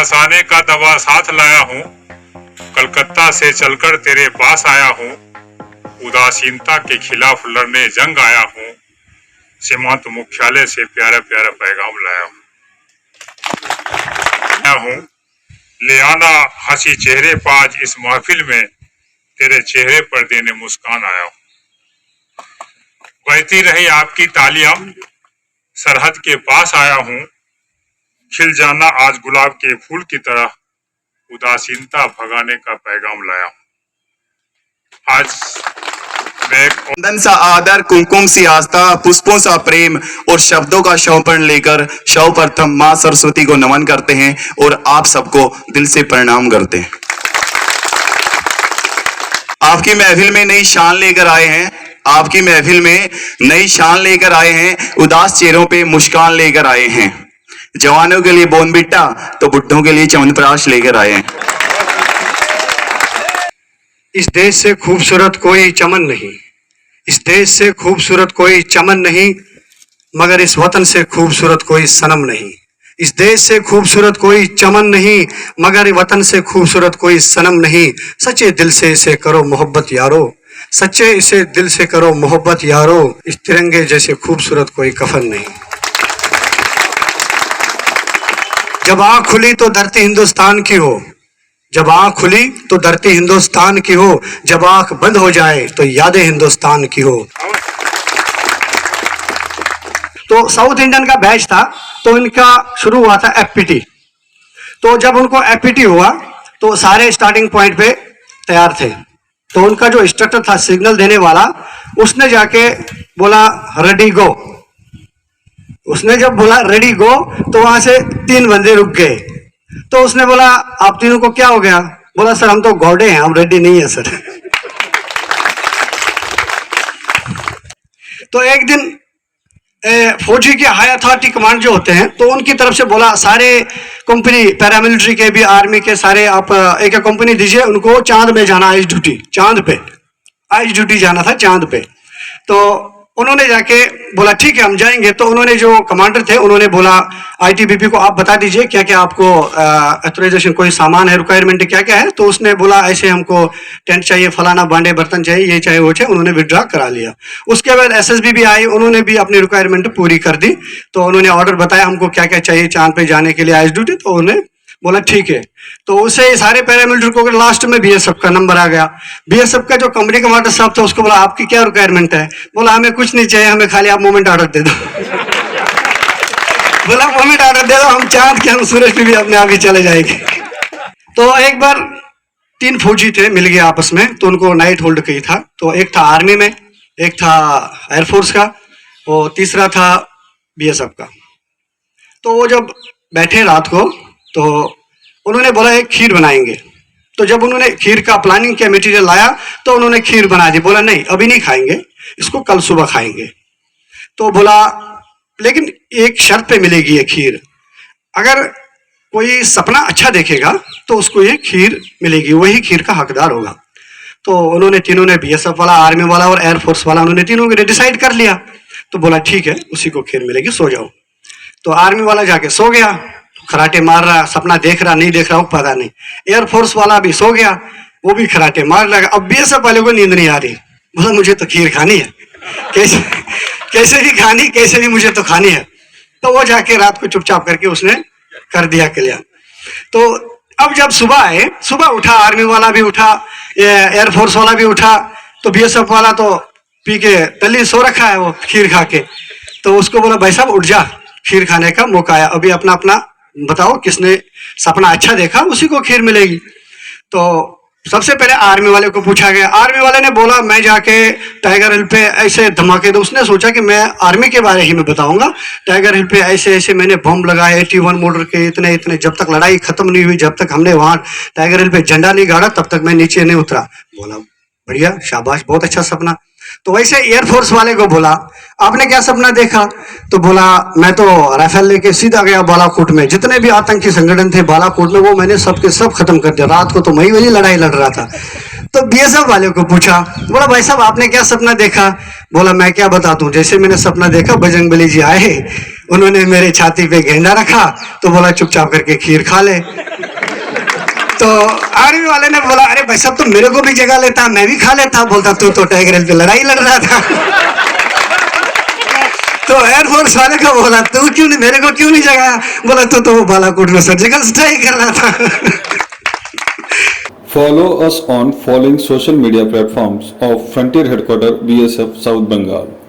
हंसाने का दवा साथ लाया हूँ, कलकत्ता से चलकर तेरे पास आया हूँ, उदासीनता के खिलाफ लड़ने जंग आया हूँ, सीमांत मुख्यालय से प्यारा प्यारा पैगाम लाया हूँ। ले आना हंसी चेहरे पाज इस महफिल में, तेरे चेहरे पर देने मुस्कान आया हूँ। बहती रही आपकी तालियां, सरहद के पास आया हूँ, खिल जाना आज गुलाब के फूल की तरह, उदासीनता भगाने का पैगाम लाया हूँ। आज मैं चंदन सा आदर, कुमकुम सी आस्था, पुष्पों सा प्रेम और शब्दों का शवपर्ण लेकर सर्वप्रथम मां सरस्वती को नमन करते हैं और आप सबको दिल से प्रणाम करते हैं। आपकी महफिल में नई शान लेकर आए हैं, आपकी महफिल में नई शान लेकर आए हैं, उदास चेहरों पे मुस्कान लेकर आए हैं। जवानों के लिए बोनबिट्टा तो बुड्ढों के लिए च्यवनप्राश लेकर आए हैं। इस देश से खूबसूरत कोई चमन नहीं, इस देश से खूबसूरत कोई चमन नहीं, मगर इस वतन से खूबसूरत कोई सनम नहीं। इस देश से खूबसूरत कोई चमन नहीं, मगर वतन से खूबसूरत कोई सनम नहीं। सच्चे दिल से इसे करो मोहब्बत यारो, सच्चे इसे दिल से करो मोहब्बत यारो, इस तिरंगे जैसे खूबसूरत कोई कफन नहीं। जब आँख खुली तो धरती हिंदुस्तान की हो, जब आँख खुली तो धरती हिंदुस्तान की हो, जब आँख बंद हो जाए तो यादें हिंदुस्तान की हो। तो साउथ इंडियन का बैच था, तो इनका शुरू हुआ था एफपीटी। तो जब उनको एफपीटी हुआ तो सारे स्टार्टिंग पॉइंट पे तैयार थे। तो उनका जो इंस्ट्रक्टर था सिग्नल देने वाला, उसने जाके बोला रेडी गो। उसने जब बोला रेडी गो तो वहां से 3 बंदे रुक गए। तो उसने बोला आप तीनों को क्या हो गया? बोला सर हम तो घोड़े हैं, हम रेडी नहीं है सर। तो एक दिन फौजी के हाई अथॉरिटी कमांड जो होते हैं, तो उनकी तरफ से बोला सारे कंपनी पैरामिलिट्री के भी, आर्मी के सारे आप एक कंपनी दीजिए, उनको चांद में जाना, आइस ड्यूटी, चांद पे आइस ड्यूटी जाना था चांद पे। तो उन्होंने जाके बोला ठीक है हम जाएंगे। तो उन्होंने जो कमांडर थे उन्होंने बोला आईटीबीपी को आप बता दीजिए क्या क्या आपको ऑथराइजेशन कोई सामान है, रिक्वायरमेंट क्या क्या है। तो उसने बोला ऐसे हमको टेंट चाहिए, फलाना भांडे बर्तन चाहिए, ये चाहिए वो चाहिए। उन्होंने विड्रॉ करा लिया। उसके बाद एसएसबी भी आई, उन्होंने भी अपनी रिक्वायरमेंट पूरी कर दी। तो उन्होंने ऑर्डर बताया हमको क्या क्या चाहिए चांद पे जाने के लिए आइस ड्यूटी। तो उन्होंने बोला ठीक है। तो उसे सारे पैरामिलिट्री को लास्ट में बीएसएफ का नंबर आ गया। बीएसएफ का जो कंपनी कमांडर साहब था उसको बोला आपकी क्या रिक्वायरमेंट है? बोला हमें कुछ नहीं चाहिए, हमें खाली आप मोमेंट ऑर्डर दे दो। बोला मोमेंट ऑर्डर दे दो, हम चांद के हम सूरज पे भी अपने आप ही चले जाएंगे। तो एक बार 3 फौजी थे मिल गए आपस में, तो उनको नाइट होल्ड की था। तो एक था आर्मी में, एक था एयरफोर्स का और तीसरा था बीएसएफ का। तो वो जब बैठे रात को तो उन्होंने बोला एक खीर बनाएंगे। तो जब उन्होंने खीर का प्लानिंग किया, मटेरियल लाया, तो उन्होंने खीर बना दी। बोला नहीं अभी नहीं खाएंगे, इसको कल सुबह खाएंगे। तो बोला लेकिन एक शर्त पे मिलेगी ये खीर, अगर कोई सपना अच्छा देखेगा तो उसको ये खीर मिलेगी, वही खीर का हकदार होगा। तो उन्होंने तीनों ने, बीएसएफ वाला, आर्मी वाला और एयरफोर्स वाला, उन्होंने तीनों ने डिसाइड कर लिया। तो बोला ठीक है उसी को खीर मिलेगी, सो जाओ। तो आर्मी वाला जाके सो गया, खराटे मार रहा, सपना देख रहा नहीं देख रहा वो पता नहीं। एयरफोर्स वाला भी सो गया, वो भी खराटे मार लगा। अब बीएसएफ वाले को नींद नहीं आ रही। बोला मुझे तो खीर खानी है, कैसे भी खानी, कैसे भी मुझे तो खानी है। तो वो जाके रात को चुपचाप करके उसने कर दिया क्लियर। तो अब जब सुबह आए, सुबह उठा, आर्मी वाला भी उठा, एयरफोर्स वाला भी उठा। तो बीएसएफ वाला तो पी के तल्ली सो रखा है वो खीर खा के। तो उसको बोला भाई साहब उठ जा, खीर खाने का मौका आया, अभी अपना अपना बताओ किसने सपना अच्छा देखा उसी को खीर मिलेगी। तो सबसे पहले आर्मी वाले को पूछा गया। आर्मी वाले ने बोला मैं जाके टाइगर हिल पे ऐसे धमाके दो। उसने सोचा कि मैं आर्मी के बारे ही में बताऊंगा, टाइगर हिल पे ऐसे ऐसे मैंने बम लगाए 81 मोटर के, इतने इतने, जब तक लड़ाई खत्म नहीं हुई, जब तक हमने वहां टाइगर हिल पे झंडा नहीं गाड़ा तब तक मैं नीचे नहीं उतरा। बोला बढ़िया, शाबाश, बहुत अच्छा सपना। तो वैसे एयरफोर्स वाले को बोला आपने क्या सपना देखा? तो बोला मैं तो राइफल लेके सीधा गया बालाकोट में, जितने भी आतंकी संगठन थे बालाकोट में वो मैंने सबके सब खत्म कर दिया। रात को तो मैं वही लड़ाई लड़ रहा था। तो बीएसएफ वाले को पूछा, बोला भाई साहब आपने क्या सपना देखा? बोला मैं क्या बता दूं, जैसे मैंने सपना देखा बजरंगबली जी आए, उन्होंने मेरे छाती पे गेंडा रखा, तो बोला चुपचाप करके खीर खा ले। वाले ने बोला अरे भाई साहब तो मेरे को भी जगह लेता, मैं भी खा लेता। बोलता तू तो टाइगर पे लड़ाई लड़ रहा था। तो एयरफोर्स वाले को बोला तू क्यों नहीं, मेरे को क्यों नहीं जगाया? बोला तू तो बालाकोट में सर्जिकल स्ट्राइक कर रहा था। Follow us on following social media platforms of Frontier Headquarters BSF South Bengal.